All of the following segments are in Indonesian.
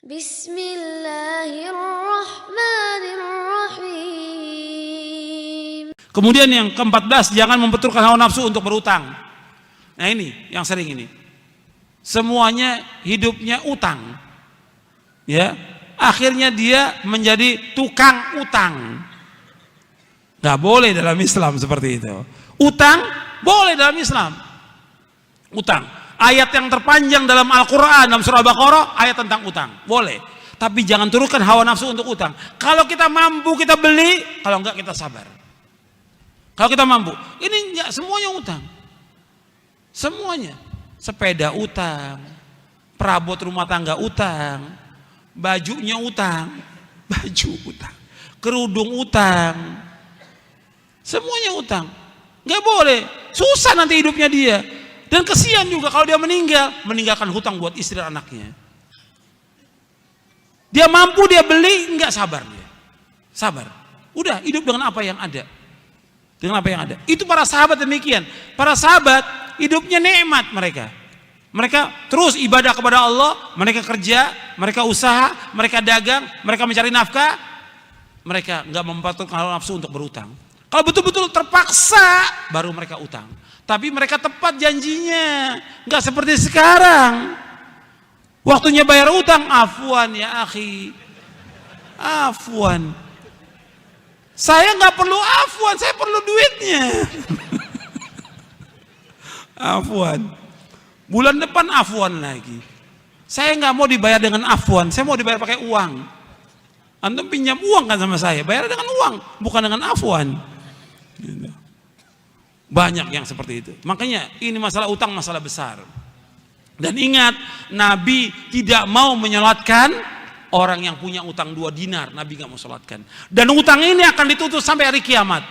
Bismillahirrahmanirrahim. Kemudian yang ke-14, jangan membenturkan hawa nafsu untuk berutang. Nah ini yang sering ini. Semuanya hidupnya utang. Ya, akhirnya dia menjadi tukang utang. Nggak boleh dalam Islam seperti itu. Utang boleh dalam Islam. Utang. Ayat yang terpanjang dalam Al-Quran, dalam surah Al-Baqarah, ayat tentang utang. Boleh. Tapi jangan turunkan hawa nafsu untuk utang. Kalau kita mampu, kita beli. Kalau enggak, kita sabar. Kalau kita mampu. Ini enggak semuanya utang. Semuanya. Sepeda utang. Perabot rumah tangga utang. Bajunya utang. Baju utang. Kerudung utang. Semuanya utang. Enggak boleh. Susah nanti hidupnya dia. Dan kesian juga kalau dia meninggalkan hutang buat istri dan anaknya. Dia mampu, dia beli, enggak sabar dia. Sabar. Udah hidup dengan apa yang ada. Dengan apa yang ada. Itu para sahabat demikian. Para sahabat hidupnya nikmat mereka. Mereka terus ibadah kepada Allah, mereka kerja, mereka usaha, mereka dagang, mereka mencari nafkah. Mereka enggak mempertukarkan hawa nafsu untuk berutang. Kalau betul-betul terpaksa baru mereka utang. Tapi mereka tepat janjinya. Enggak seperti sekarang. Waktunya bayar utang, afwan ya akhi. Afwan. Saya nggak perlu afwan, saya perlu duitnya. Afwan. Bulan depan afwan lagi. Saya nggak mau dibayar dengan afwan, saya mau dibayar pakai uang. Antum pinjam uang kan sama saya, bayar dengan uang, bukan dengan afwan. Banyak yang seperti itu. Makanya ini masalah utang masalah besar. Dan ingat, Nabi tidak mau menyolatkan orang yang punya utang 2 dinar. Nabi nggak mau solatkan. Dan utang ini akan ditutup sampai hari kiamat.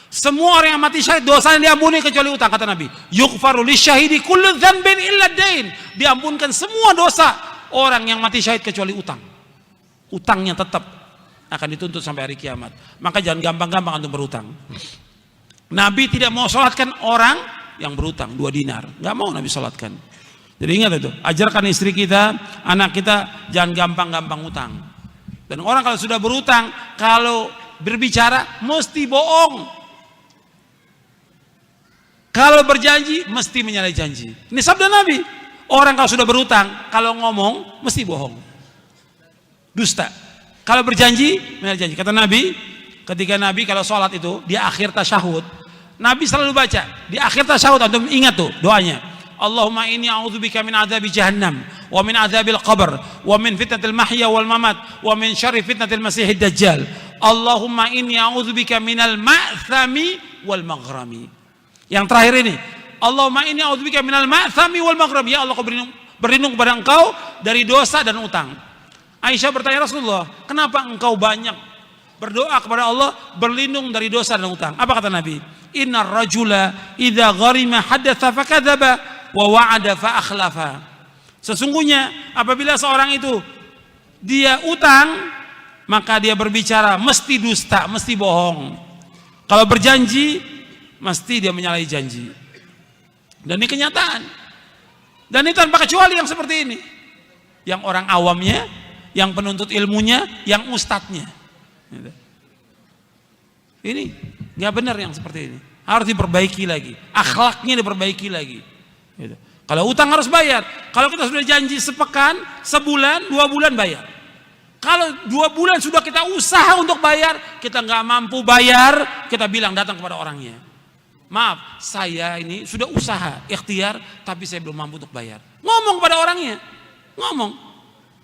Semua orang yang mati syahid dosanya diampuni kecuali utang, kata Nabi. Yughfaru lisyahidi kullu dzanbin illa dain. Diampunkan semua dosa orang yang mati syahid kecuali utang. Utangnya tetap akan dituntut sampai hari kiamat. Maka jangan gampang-gampang untuk berutang. Nabi tidak mau solatkan orang yang berutang 2 dinar. Nggak mau Nabi solatkan. Jadi ingat itu, ajarkan istri kita, anak kita jangan gampang-gampang utang. Dan orang kalau sudah berutang, kalau berbicara mesti bohong. Kalau berjanji mesti menyalahi janji. Ini sabda Nabi. Orang kalau sudah berutang, kalau ngomong mesti bohong. Dusta. Kalau berjanji menyalahi janji. Kata Nabi, ketika Nabi kalau sholat itu di akhir tasyahud, Nabi selalu baca di akhir tasyahud. Antum ingat tuh doanya. Allahumma inni a'udzubika min adzabi jahannam wa min adzabil qabr wa min fitnatil mahya wal mamat wa min syarri fitnatil masiihid dajjal. Allahumma inni a'udzubika minal ma'thami wal maghrami. Yang terakhir ini, Allahumma inni a'udzubika minal ma'thami wal maghrami. Ya Allah, aku berlindung kepada Engkau dari dosa dan utang. Aisyah bertanya, Rasulullah, kenapa engkau banyak berdoa kepada Allah berlindung dari dosa dan utang? Apa kata Nabi? Innar rajula idza gharima hadatsa fakadzaba wa wa'ada fa akhlafa. Sesungguhnya apabila seorang itu dia utang, maka dia berbicara mesti dusta, mesti bohong. Kalau berjanji mesti dia menyalahi janji. Dan ini kenyataan. Dan ini tanpa kecuali yang seperti ini. Yang orang awamnya, yang penuntut ilmunya, yang ustadznya. Ini nggak benar yang seperti ini. Harus diperbaiki lagi. Akhlaknya diperbaiki lagi. Gitu. Kalau utang harus bayar. Kalau kita sudah janji sepekan, sebulan, 2 bulan bayar. Kalau 2 bulan sudah kita usaha untuk bayar, kita nggak mampu bayar, kita bilang datang kepada orangnya. Maaf, saya ini sudah usaha, ikhtiar, tapi saya belum mampu untuk bayar. Ngomong pada orangnya, ngomong.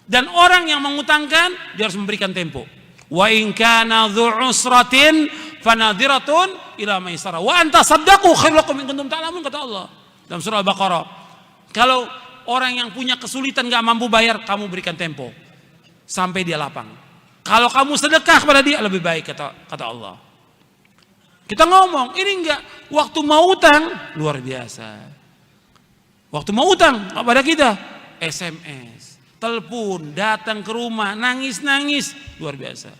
Dan orang yang mengutangkan, dia harus memberikan tempo. Wa in kana dzu usratin fanadhiratun ila maisarah wa anta saddaqu khairul lakum in kuntum ta'lamun, kata Allah dalam surah Al-Baqarah. Kalau orang yang punya kesulitan gak mampu bayar, kamu berikan tempo sampai dia lapang. Kalau kamu sedekah kepada dia lebih baik, kata Allah. Kita ngomong, ini enggak waktu mau utang luar biasa. Waktu mau utang kepada kita SMS, telepon, datang ke rumah, nangis-nangis, luar biasa.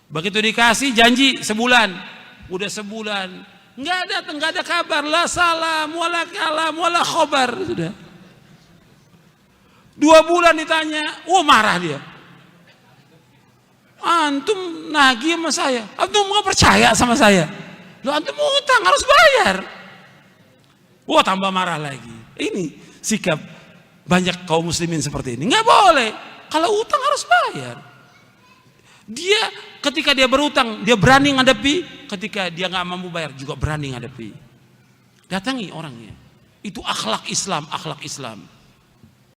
Begitu dikasih janji sebulan, udah sebulan nggak datang, nggak ada kabar, la salam, wala kalam, wala khobar, sudah. 2 bulan ditanya, marah dia. antum nagih sama saya, antum nggak percaya sama saya, lo antum utang harus bayar. Wah, tambah marah lagi. Ini sikap banyak kaum muslimin seperti ini. Nggak boleh. Kalau utang harus bayar. Dia ketika dia berutang, dia berani ngadepi. Ketika dia nggak mampu bayar, juga berani ngadepi. Datangi orangnya. Itu akhlak Islam, akhlak Islam.